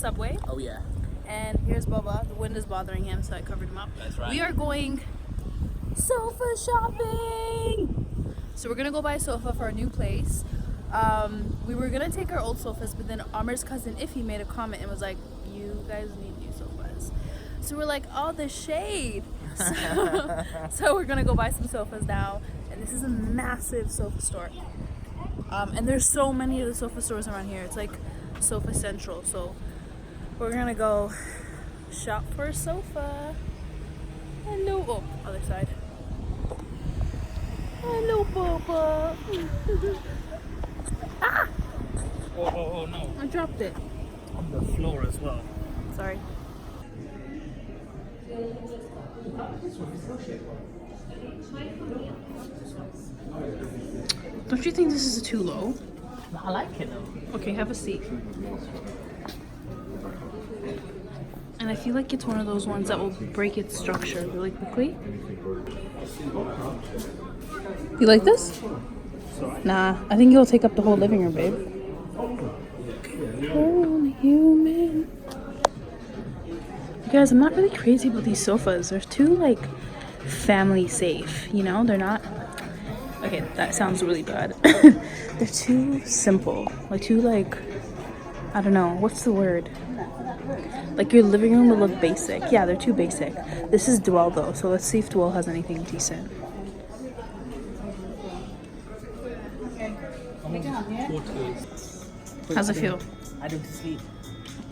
Subway. Oh yeah. And here's Bubba. The wind is bothering him, so I covered him up. That's right. We are going sofa shopping. So we're gonna go buy a sofa for our new place. We were gonna take our old sofas, but then Amir's cousin Iffy made a comment and was like, "You guys need new sofas." So we're like, "Oh, the shade." So we're gonna go buy some sofas now, and this is a massive sofa store. And there's so many of the sofa stores around here. It's like Sofa Central. So we're gonna go shop for a sofa. Hello. Oh, other side. Hello, Boba. Ah! Oh no. I dropped it. On the floor as well. Sorry. Don't you think this is too low? I like it though. Okay, have a seat. And I feel like it's one of those ones that will break its structure really quickly. You like this? Nah, I think it'll take up the whole living room, babe. Only human. You guys, I'm not really crazy about these sofas. They're too, like, family safe, you know? They're not... Okay, that sounds really bad. They're too simple. Like, too, like... I don't know. What's the word? Like, your living room will look basic. Yeah, they're too basic. This is Dwell, though, so let's see if Dwell has anything decent. How's it feel? I didn't sleep.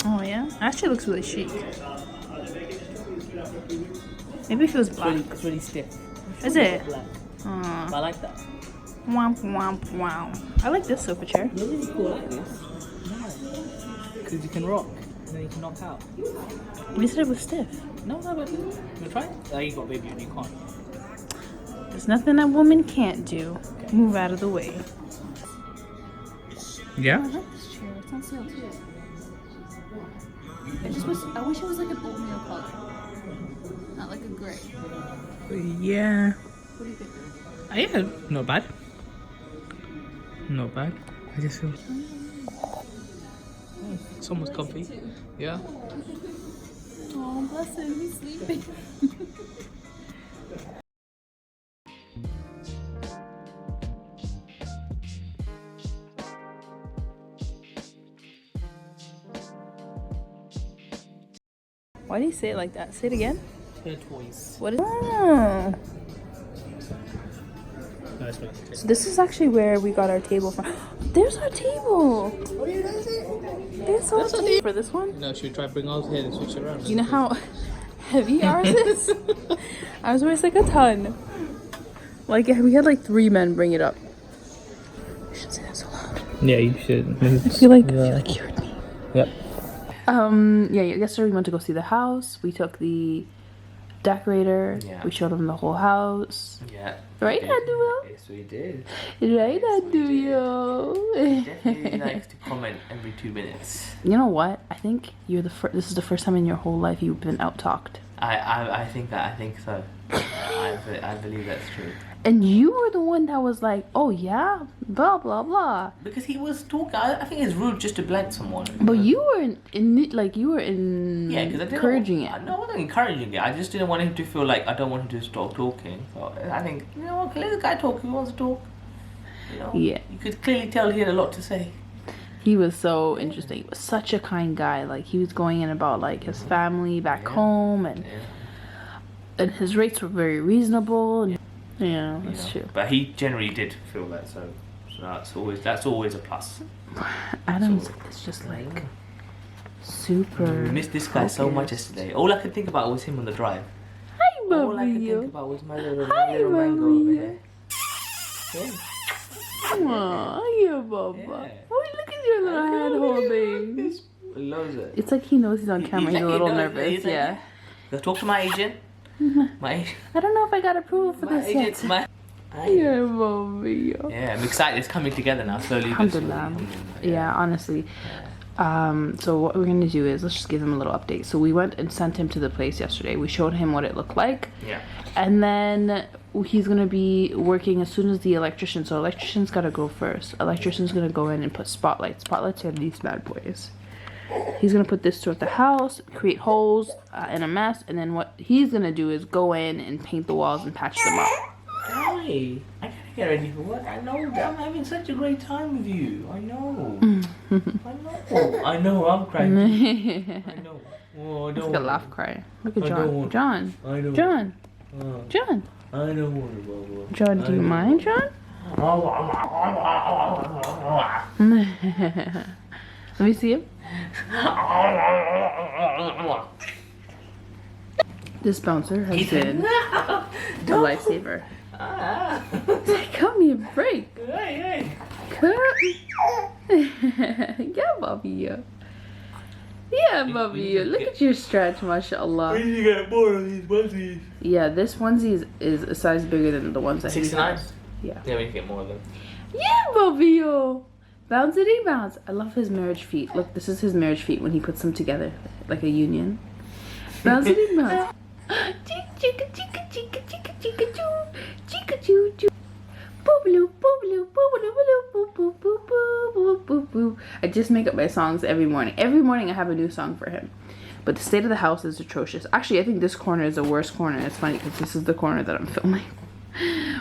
Oh, yeah? Actually, it looks really chic. Maybe it feels black. It's really stiff. Is it? I like that. Womp, womp, womp. I like this sofa chair. You're really cool like this. Because you can rock and then you can knock out. You said it was stiff. No, but you want to try it? Oh, you got baby and you can't. There's nothing a woman can't do. Move out of the way. Yeah? I like this chair. It's on sale too. I wish it was like an oatmeal color. Not like a gray. Yeah. What do you think? Yeah, not bad. Not bad. I just feel... It's almost comfy. Yeah. Oh, bless him. He's sleeping. Why do you say it like that? Say it again. Toys. What is? Oh. So this is actually where we got our table from. There's our table. Oh yeah, that's it. There's our table for this one. No, should we try bring ours here and switch around? You know how heavy ours is? Ours weighs like a ton. Like we had like 3 men bring it up. You should say that so loud. Yeah, you should. I feel like you heard me. Yep. Yeah, yesterday we went to go see the house. We took the decorator. Yeah. We showed him the whole house. Yeah. Right, Aduel? Yes, we did. Right, Aduel? Definitely likes to comment every 2 minutes. You know what? I think you're the first. This is the first time in your whole life you've been out-talked. I think so. I believe that's true. And you were the one that was like, "Oh yeah, blah blah blah." Because he was talking. I think it's rude just to blank someone. But you were Yeah, because I didn't encouraging it. No, I wasn't encouraging it. I just didn't want him to feel like I don't want him to stop talking. So I think, you know what, let the guy talk. He wants to talk. You know. Yeah. You could clearly tell he had a lot to say. He was so interesting. He was such a kind guy. Like he was going in about like his family back home, and his rates were very reasonable. And, yeah, that's true. But he generally did feel that, so that's always a plus. Adam's is just like super. We missed this guy so much yesterday. All I could think about was him on the drive. Hi, All I could Mario. think about was my little mango over here. Yeah. Aww, yeah, Baba. Yeah. Oh, look at your little hand holding. He loves it. It's like he knows he's on camera. He's a little nervous. Yeah. Go talk to my agent. I don't know if I got approval for this yet. Yeah, Bobby. Yeah, I'm excited. It's coming together now, slowly. Alhamdulillah. Yeah, honestly. So what we're gonna do is let's just give him a little update. So we went and sent him to the place yesterday. We showed him what it looked like. Yeah. And then he's gonna be working as soon as the electrician. So electrician's gotta go first. Electrician's gonna go in and put spotlights. Spotlights are these bad boys. He's gonna put this throughout the house, create holes and a mess, and then what he's gonna do is go in and paint the walls and patch them up. Hi, I gotta get ready for work. I know, I'm having such a great time with you. I know. I know, I'm crying. I know. Oh, I don't Look at laugh cry. Look at I John. don't John. I know. John. John. I don't want to. John, do you mind, John? Let me see him. This bouncer has been a lifesaver. Cut me a break. Cut. Yeah, Bobby. Yeah, Bobby. Look at your stretch, mashallah. We need to get more of these onesies. Yeah, this onesie is a size bigger than the ones that he 69? has. Yeah. Yeah, we need to get more of them. Yeah, Bobby. Bouncity bounce. I love his marriage feet. Look, this is his marriage feet when he puts them together like a union. Bouncity bounce. Chicka chicka chicka chicka chicka choo. Chicka choo choo. Boo boo boo boo boo. I just make up my songs every morning. Every morning I have a new song for him. But the state of the house is atrocious. Actually, I think this corner is the worst corner. It's funny because this is the corner that I'm filming.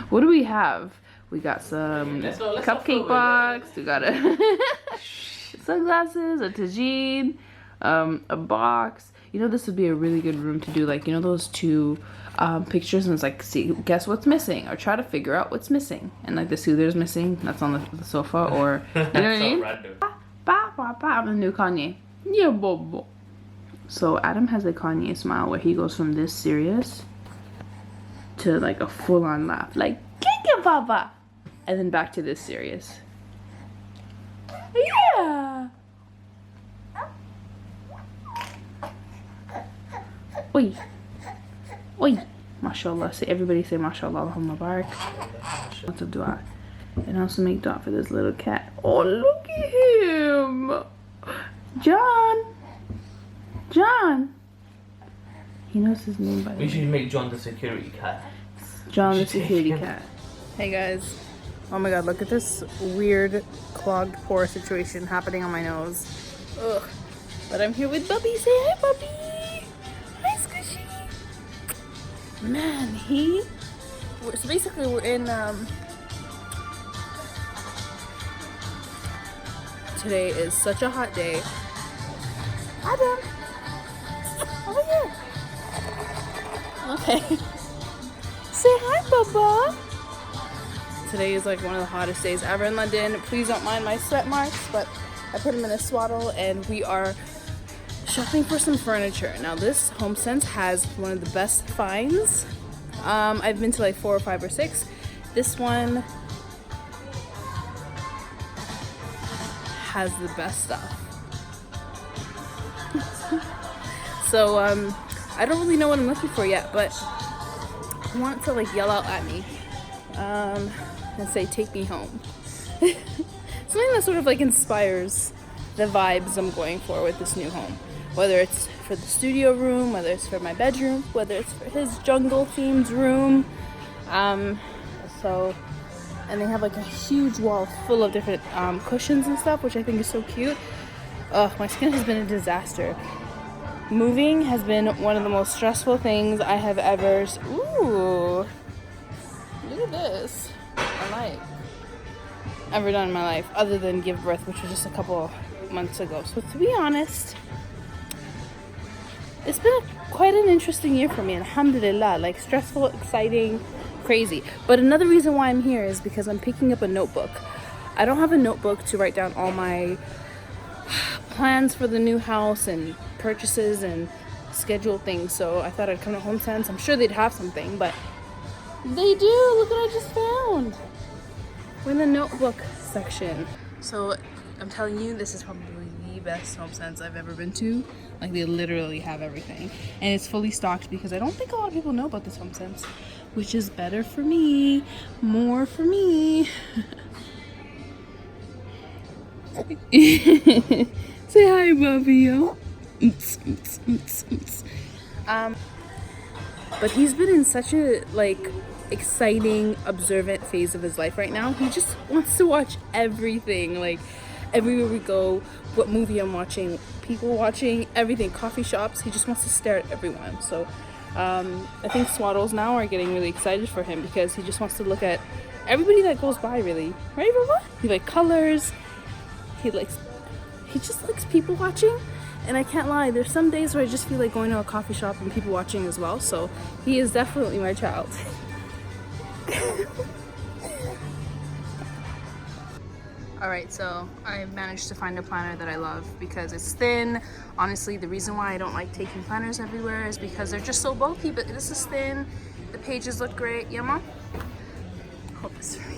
What do we have? We got some cupcake box. We got a sunglasses, a tagine, a box. You know, this would be a really good room to do, like, you know, those two pictures, and it's like, see, guess what's missing, or try to figure out what's missing. And like the soother's missing, that's on the sofa, or you know what I mean? I'm a new Kanye. Yeah, bobo. So Adam has a Kanye smile where he goes from this serious to like a full-on laugh, like "Kika Papa," and then back to this serious. Yeah. Oi. Oi. Mashallah. Say, everybody say mashallah. Allahumma barak. Lots of dua. And also make dua for this little cat. Oh, look at him. John. John. He knows his name by the way. We should make John the security cat. John the security cat. Hey guys. Oh my god, look at this weird clogged pore situation happening on my nose. Ugh. But I'm here with Bubby. Say hi, Bubby. Hi, Squishy. Man, so basically we're in, today is such a hot day. Adam. Over here. Okay. Say hi, Bubba. Today is like one of the hottest days ever in London. Please don't mind my sweat marks, but I put them in a swaddle and we are shopping for some furniture. Now this HomeSense has one of the best finds. I've been to like 4 or 5 or 6. This one has the best stuff. So I don't really know what I'm looking for yet, but I want to like yell out at me and say take me home. Something that sort of like inspires the vibes I'm going for with this new home, whether it's for the studio room, whether it's for my bedroom, whether it's for his jungle themed room. And they have like a huge wall full of different cushions and stuff, which I think is so cute. Ugh, my skin has been a disaster. Moving has been one of the most stressful things I have ever. Ooh, look at this. Ever done in my life, other than give birth, which was just a couple months ago. So to be honest, it's been quite an interesting year for me. Alhamdulillah, like stressful, exciting, crazy. But another reason why I'm here is because I'm picking up a notebook. I don't have a notebook to write down all my plans for the new house and purchases and schedule things, so I thought I'd come to HomeSense. I'm sure they'd have something, but they do. Look what I just found. We're in the notebook section. So I'm telling you, this is probably the best HomeSense I've ever been to. Like, they literally have everything, and it's fully stocked because I don't think a lot of people know about this HomeSense, which is better for me, more for me. Say hi, Bubby. But he's been in such a like exciting, observant phase of his life right now. He just wants to watch everything. Like, everywhere we go, what movie I'm watching, people watching, everything, coffee shops. He just wants to stare at everyone. So I think swaddles now are getting really excited for him because he just wants to look at everybody that goes by, really. Right, Baba? He likes colors. He just likes people watching. And I can't lie, there's some days where I just feel like going to a coffee shop and people watching as well. So he is definitely my child. Alright, so I managed to find a planner that I love because it's thin. Honestly, the reason why I don't like taking planners everywhere is because they're just so bulky, but this is thin. The pages look great. Yeah, Mom? Hold this for me.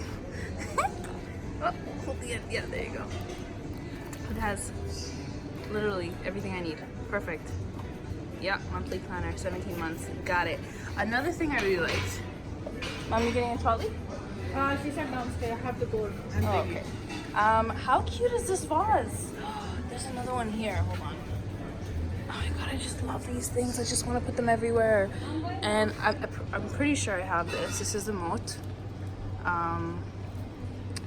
Oh, hold the end. Yeah, there you go. It has literally everything I need. Perfect. Yeah, monthly planner, 17 months. Got it. Another thing I really liked. Mom, you getting a trolley? She said downstairs. I have to go. Oh, okay. How cute is this vase? There's another one here. Hold on. Oh my god, I just love these things. I just want to put them everywhere. And I'm pretty sure I have this. This is a motte.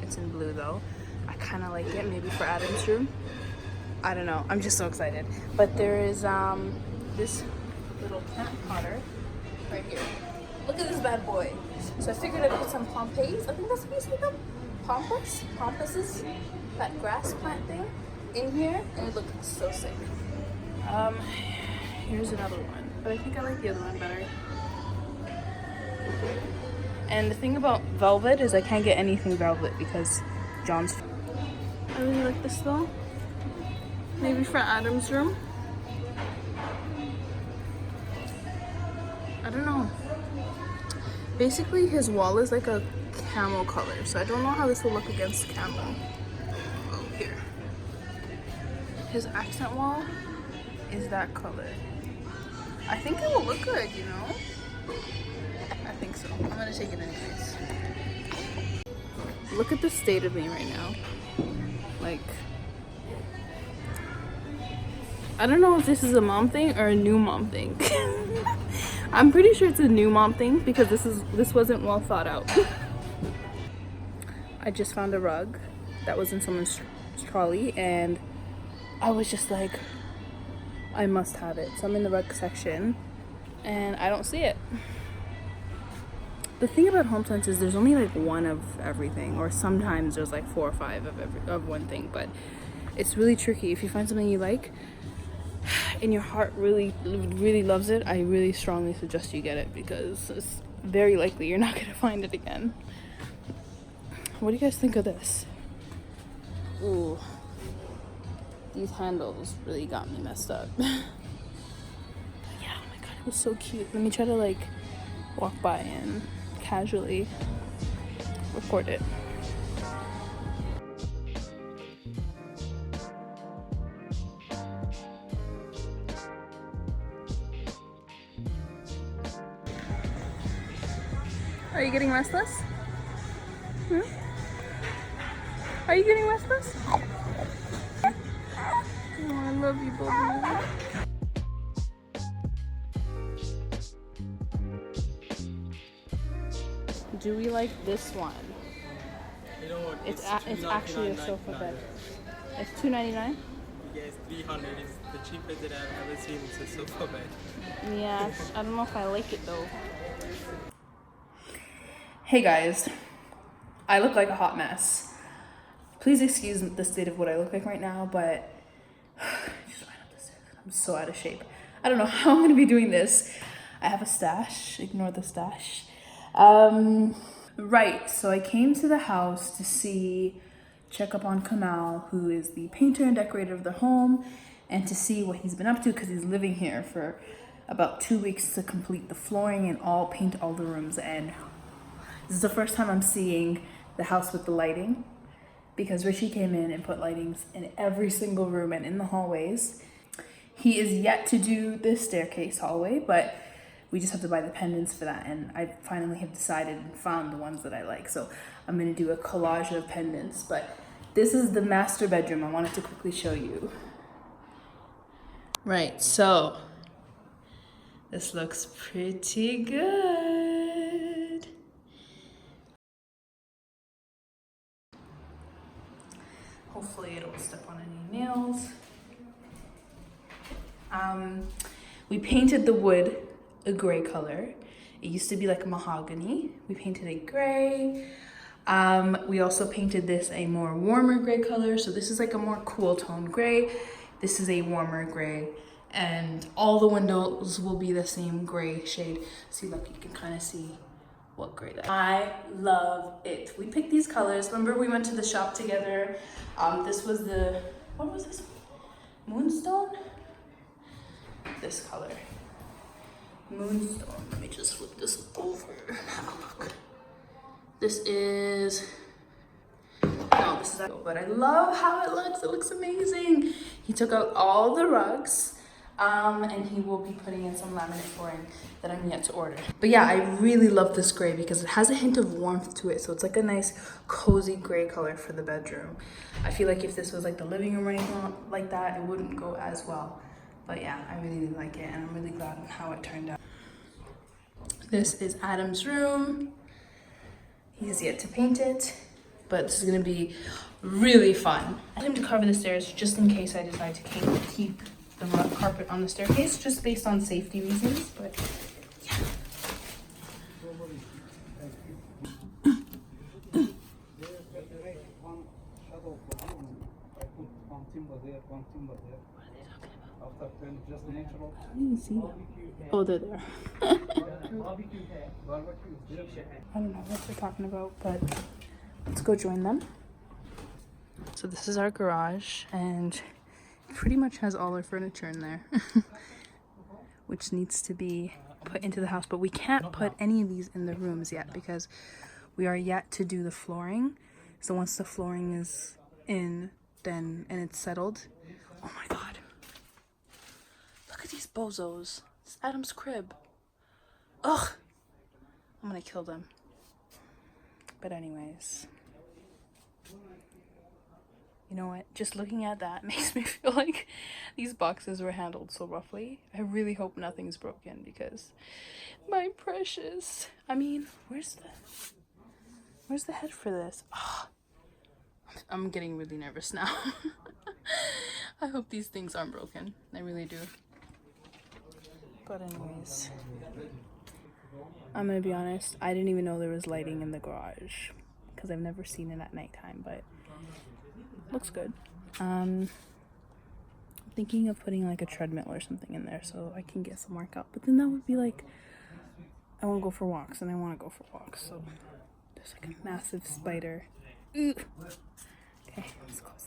It's in blue though. I kind of like it. Maybe for Adam's room. I don't know. I'm just so excited. But there is this little plant potter right here. Look at this bad boy. So I figured I'd put some Pompeys. I think that's what you say them. Pampas, that grass plant thing in here, and it looks so sick. Here's another one, but I think I like the other one better. And the thing about velvet is I can't get anything velvet because John's. I really like this though. Maybe for Adam's room. I don't know. Basically, his wall is like a camel color, so I don't know how this will look against camel. Oh, here. His accent wall is that color. I think it will look good, you know? I think so. I'm gonna take it anyways. Look at the state of me right now. Like, I don't know if this is a mom thing or a new mom thing. I'm pretty sure it's a new mom thing because this wasn't well thought out. I just found a rug that was in someone's trolley and I was just like, I must have it. So I'm in the rug section and I don't see it. The thing about home sense is there's only like one of everything, or sometimes there's like 4 or 5 of one thing, but it's really tricky. If you find something you like and your heart really loves it, I really strongly suggest you get it because it's very likely you're not gonna find it again. What do you guys think of this? Ooh, these handles really got me messed up. Yeah, oh my god, it was so cute. Let me try to like walk by and casually record it. Are you getting restless? Hmm? Are you getting restless? Oh, I love you, Bubba. Do we like this one? You know what? It's actually a sofa bed. It's $2.99. Yeah, it's 300. It's the cheapest that I've ever seen. It's a sofa bed. Yeah, I don't know if I like it though. Hey guys, I look like a hot mess. Please excuse the state of what I look like right now, but I'm so out of shape. I don't know how I'm gonna be doing this. I have a stash, ignore the stash. Right, so I came to the house to check up on Kamal, who is the painter and decorator of the home, and to see what he's been up to because he's living here for about 2 weeks to complete the flooring and paint all the rooms. And this is the first time I'm seeing the house with the lighting because Richie came in and put lightings in every single room and in the hallways. He is yet to do this staircase hallway, but we just have to buy the pendants for that, and I finally have decided and found the ones that I like. So I'm gonna do a collage of pendants, but this is the master bedroom. I wanted to quickly show you. Right, so this looks pretty good. Hopefully it don't step on any nails. We painted the wood a gray color. It used to be like mahogany. We painted it gray. We also painted this a more warmer gray color. So this is like a more cool tone gray. This is a warmer gray. And all the windows will be the same gray shade. See, look, you can kind of see what gray that is. I love it. We picked these colors. Remember we went to the shop together. This was the, what was this? Moonstone? This color. Moonstone. Let me just flip this over. Have a look. This is, no, this is, but I love how it looks. It looks amazing. He took out all the rugs. And he will be putting in some laminate flooring that I'm yet to order. But yeah, I really love this gray because it has a hint of warmth to it. So it's like a nice cozy gray color for the bedroom. I feel like if this was like the living room or anything like that, it wouldn't go as well. But yeah, I really like it and I'm really glad on how it turned out. This is Adam's room. He's yet to paint it, but this is gonna be really fun. I need him to cover the stairs just in case I decide to keep the rug carpet on the staircase, just based on safety reasons, but yeah. I don't even see them. Oh, they're there. I don't know what they're talking about, but let's go join them. So this is our garage, and it pretty much has all our furniture in there, which needs to be put into the house. But we can't put any of these in the rooms yet because we are yet to do the flooring. So once the flooring is in, then and it's settled. Oh my god. Look at these bozos. It's Adam's crib. Ugh. I'm gonna kill them. But anyways. You know what? Just looking at that makes me feel like these boxes were handled so roughly. I really hope nothing's broken because my precious. I mean, where's the head for this? Oh, I'm getting really nervous now. I hope these things aren't broken. I really do. But anyways, I'm gonna be honest. I didn't even know there was lighting in the garage because I've never seen it at nighttime, but looks good. I'm thinking of putting like a treadmill or something in there so I can get some workout. But then that would be like, I want to go for walks and I want to go for walks. So there's like a massive spider. Ooh. Okay, let's close